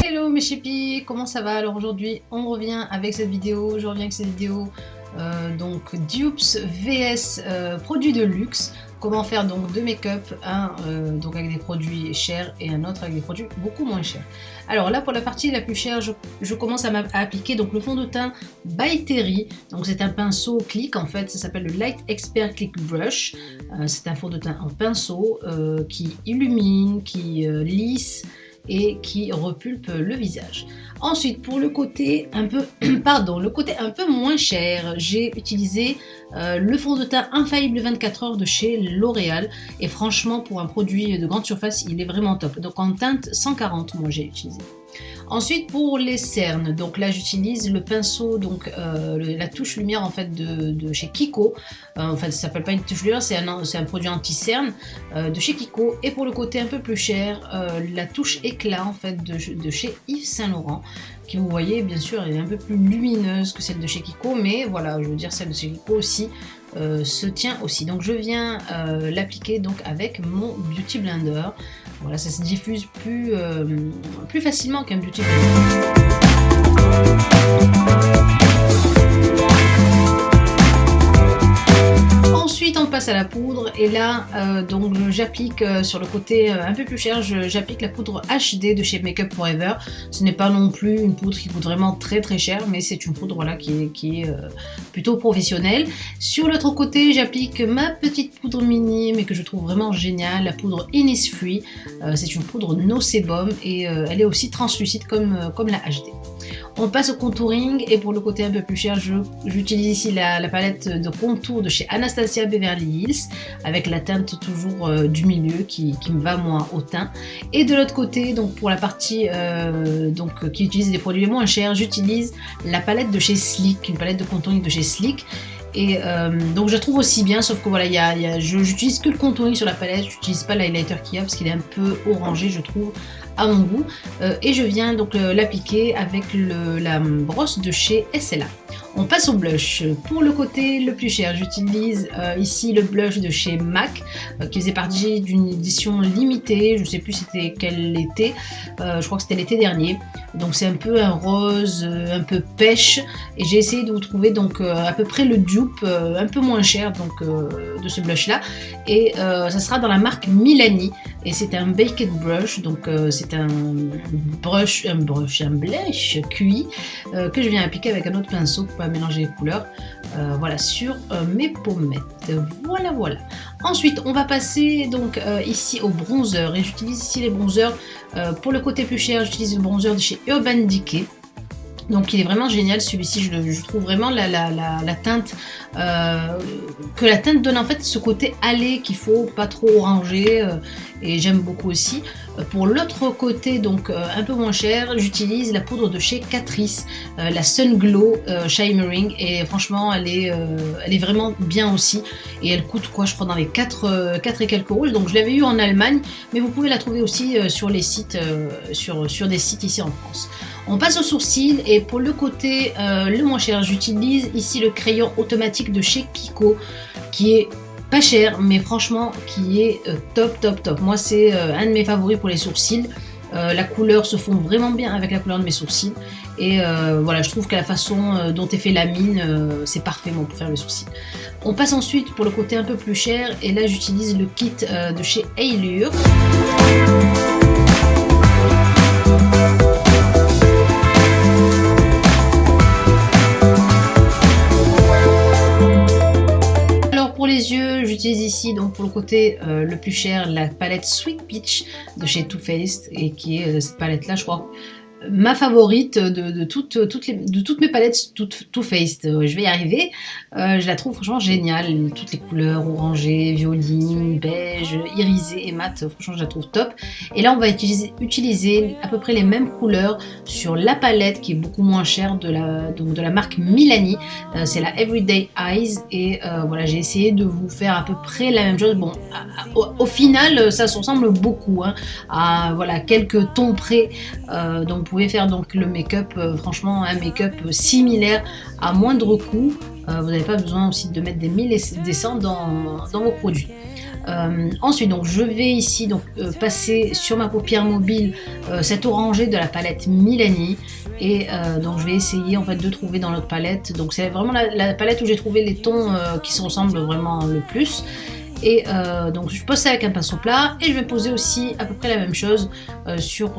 Hello mes chépis, comment ça va? Alors aujourd'hui on revient avec cette vidéo, donc dupes vs produits de luxe. Comment faire donc deux make-up, un donc avec des produits chers et un autre avec des produits beaucoup moins chers. Alors là pour la partie la plus chère, je commence à appliquer donc le fond de teint by Terry. Donc c'est un pinceau click en fait, ça s'appelle le Light Expert Click Brush. C'est un fond de teint en pinceau qui illumine, qui lisse et qui repulpe le visage. Ensuite, pour le côté un peu, le côté un peu moins cher, j'ai utilisé le fond de teint Infaillible 24 heures de chez L'Oréal. Et franchement, pour un produit de grande surface, il est vraiment top. Donc en teinte 140, moi j'ai utilisé. Ensuite pour les cernes, donc là j'utilise le pinceau, donc la touche lumière en fait de chez Kiko. En fait ça s'appelle pas une touche lumière, c'est un produit anti-cerne de chez Kiko. Et pour le côté un peu plus cher, la touche éclat en fait de chez Yves Saint Laurent, qui vous voyez bien sûr elle est un peu plus lumineuse que celle de chez Kiko, mais voilà, je veux dire celle de chez Kiko aussi se tient aussi. Donc je viens l'appliquer donc avec mon Beauty Blender. Voilà, ça se diffuse plus facilement qu'un Beauty Blender. Ensuite on passe à la poudre et là donc j'applique sur le côté un peu plus cher, j'applique la poudre HD de chez Make Up For Ever. Ce n'est pas non plus une poudre qui coûte vraiment très cher, mais c'est une poudre voilà, qui est plutôt professionnelle. Sur l'autre côté j'applique ma petite poudre mini mais que je trouve vraiment géniale, la poudre Innisfree. C'est une poudre no sébum et elle est aussi translucide comme la HD. On passe au contouring et pour le côté un peu plus cher, j'utilise ici la palette de contour de chez Anastasia Beverly Hills avec la teinte toujours du milieu qui me va moins au teint. Et de l'autre côté, donc pour la partie qui utilise des produits les moins chers, j'utilise la palette de chez Sleek, une palette de contouring de chez Sleek. Et donc je la trouve aussi bien, sauf que voilà, j'utilise que le contouring sur la palette, j'utilise pas l'highlighter qu'il y a parce qu'il est un peu orangé je trouve à mon goût, et je viens donc l'appliquer avec la brosse de chez SLA. On passe au blush. Pour le côté le plus cher, j'utilise ici le blush de chez MAC qui faisait partie d'une édition limitée, je ne sais plus c'était quel été, je crois que c'était l'été dernier. Donc c'est un peu un rose, un peu pêche, et j'ai essayé de vous trouver donc à peu près le dupe un peu moins cher donc de ce blush là, et ça sera dans la marque Milani et c'est un baked brush, donc c'est un blush cuit que je viens appliquer avec un autre pinceau pour pas mélanger les couleurs, voilà, sur mes pommettes. Voilà. Ensuite on va passer donc ici au bronzer et j'utilise ici les bronzers. Pour le côté plus cher, j'utilise le bronzer de chez Urban Decay. Donc il est vraiment génial celui-ci, je trouve vraiment la teinte, que la teinte donne en fait ce côté allé qu'il faut pas trop oranger, et j'aime beaucoup aussi. Pour l'autre côté donc un peu moins cher, j'utilise la poudre de chez Catrice, la Sun Glow Shimmering, et franchement elle est vraiment bien aussi, et elle coûte quoi, je crois dans les 4 et quelques euros. Donc je l'avais eu en Allemagne, mais vous pouvez la trouver aussi sur les sites, sur des sites ici en France. On passe aux sourcils et pour le côté le moins cher, j'utilise ici le crayon automatique de chez Kiko qui est pas cher mais franchement qui est top. Moi c'est un de mes favoris pour les sourcils. La couleur se fond vraiment bien avec la couleur de mes sourcils et voilà, je trouve que la façon dont est fait la mine, c'est parfait pour faire les sourcils. On passe ensuite pour le côté un peu plus cher et là j'utilise le kit de chez Allure. Pour les yeux, j'utilise ici donc pour le côté le plus cher la palette Sweet Peach de chez Too Faced, et qui est cette palette là je crois ma favorite de toutes mes palettes Too Faced. Je vais y arriver. Je la trouve franchement géniale, toutes les couleurs orangées, violines, beige, irisées et mat, franchement je la trouve top. Et là on va utiliser à peu près les mêmes couleurs sur la palette qui est beaucoup moins chère de la marque Milani. C'est la Everyday Eyes, et voilà, j'ai essayé de vous faire à peu près la même chose. Bon, au final ça se ressemble beaucoup à voilà, quelques tons près, donc vous pouvez faire donc le make-up, franchement un make-up similaire à moindre coût. Vous n'avez pas besoin aussi de mettre des mille et des cents dans vos produits. Ensuite, donc, je vais ici donc, passer sur ma paupière mobile cet orangé de la palette Milani. Et donc je vais essayer en fait de trouver dans l'autre palette. Donc c'est vraiment la palette où j'ai trouvé les tons qui se ressemblent vraiment le plus. Et donc je pose ça avec un pinceau plat et je vais poser aussi à peu près la même chose sur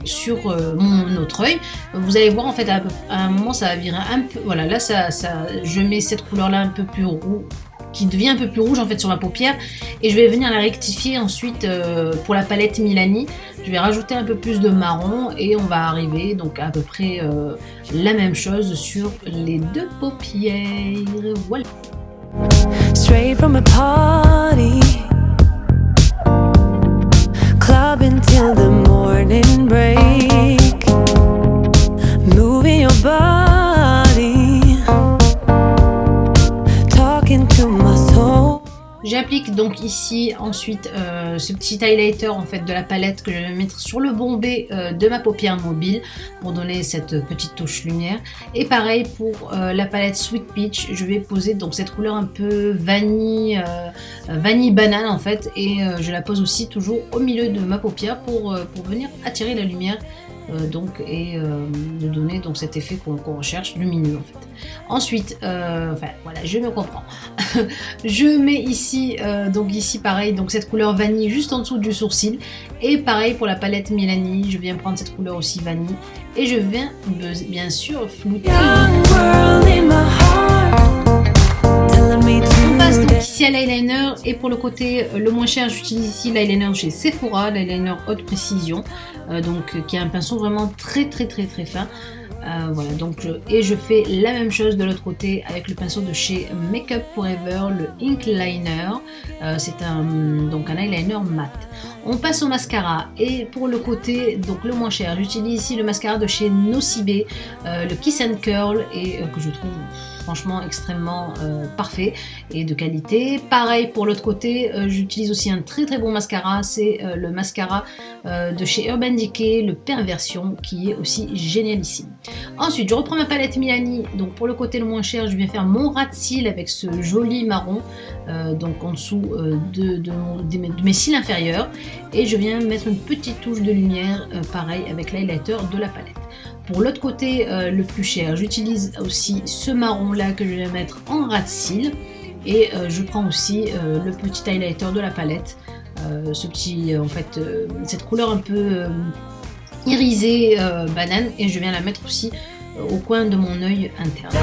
mon autre œil. Vous allez voir en fait à un moment ça va virer un peu. Voilà, là je mets cette couleur là un peu plus rouge, qui devient un peu plus rouge en fait sur ma paupière, et je vais venir la rectifier ensuite pour la palette Milani. Je vais rajouter un peu plus de marron et on va arriver donc à peu près la même chose sur les deux paupières. Voilà. Straight from a party, club until the morning break, moving your body, talking to my soul. J'applique donc ici ensuite ce petit highlighter en fait de la palette que je vais mettre sur le bombé de ma paupière mobile pour donner cette petite touche lumière. Et pareil pour la palette Sweet Peach, je vais poser donc cette couleur un peu vanille banane en fait, et je la pose aussi toujours au milieu de ma paupière pour venir attirer la lumière. Et de donner donc cet effet qu'on recherche, lumineux en fait. Ensuite, voilà, je me comprends. Je mets ici, donc ici pareil, donc cette couleur vanille juste en dessous du sourcil. Et pareil pour la palette Milani, je viens prendre cette couleur aussi vanille. Et je viens bien sûr flouter. On passe donc ici à l'eyeliner, et pour le côté le moins cher, j'utilise ici l'eyeliner chez Sephora, l'eyeliner haute précision, qui a un pinceau vraiment très fin. Voilà, donc je fais la même chose de l'autre côté avec le pinceau de chez Makeup Forever, le Ink Liner. C'est un eyeliner mat. On passe au mascara, et pour le côté donc le moins cher, j'utilise ici le mascara de chez Nocibé, le Kiss and Curl, et que je trouve franchement extrêmement parfait et de qualité. Pareil pour l'autre côté, j'utilise aussi un très bon mascara, c'est le mascara de chez Urban Decay, le Perversion, qui est aussi génialissime. Ensuite, je reprends ma palette Milani, donc pour le côté le moins cher, je viens faire mon ras de cils avec ce joli marron, donc en dessous de mes cils inférieurs, et je viens mettre une petite touche de lumière, pareil avec l'highlighter de la palette. Pour l'autre côté, le plus cher, j'utilise aussi ce marron là que je vais mettre en ras de cils, et je prends aussi le petit highlighter de la palette, cette couleur un peu irisée banane, et je viens la mettre aussi au coin de mon œil interne.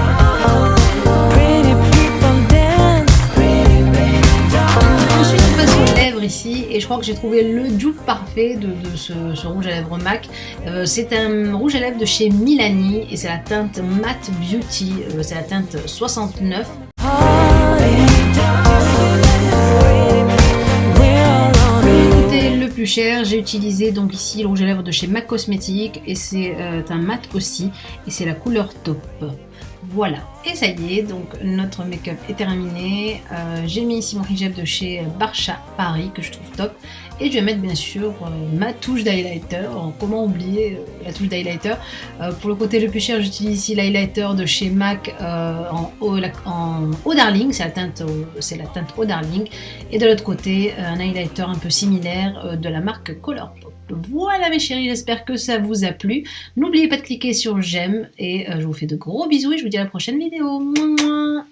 Ensuite on passe aux lèvres ici, et je crois que j'ai trouvé le dupe parfait de ce rouge à lèvres MAC. C'est un rouge à lèvres de chez Milani, et c'est la teinte Matte Beauty, c'est la teinte 69. Le plus cher, j'ai utilisé donc ici le rouge à lèvres de chez MAC Cosmetics, et c'est un mat aussi, et c'est la couleur taupe. Voilà, et ça y est, donc notre make-up est terminé. J'ai mis ici mon hijab de chez Barcha Paris que je trouve top, et je vais mettre bien sûr ma touche d'highlighter. Comment oublier la touche d'highlighter. Pour le côté le plus cher, j'utilise ici l'highlighter de chez MAC en Eau Darling, c'est la teinte Eau Darling, et de l'autre côté un highlighter un peu similaire de la marque Colourpop. Voilà mes chéris, j'espère que ça vous a plu. N'oubliez pas de cliquer sur j'aime, et je vous fais de gros bisous et je vous dis à la prochaine vidéo. Mouah.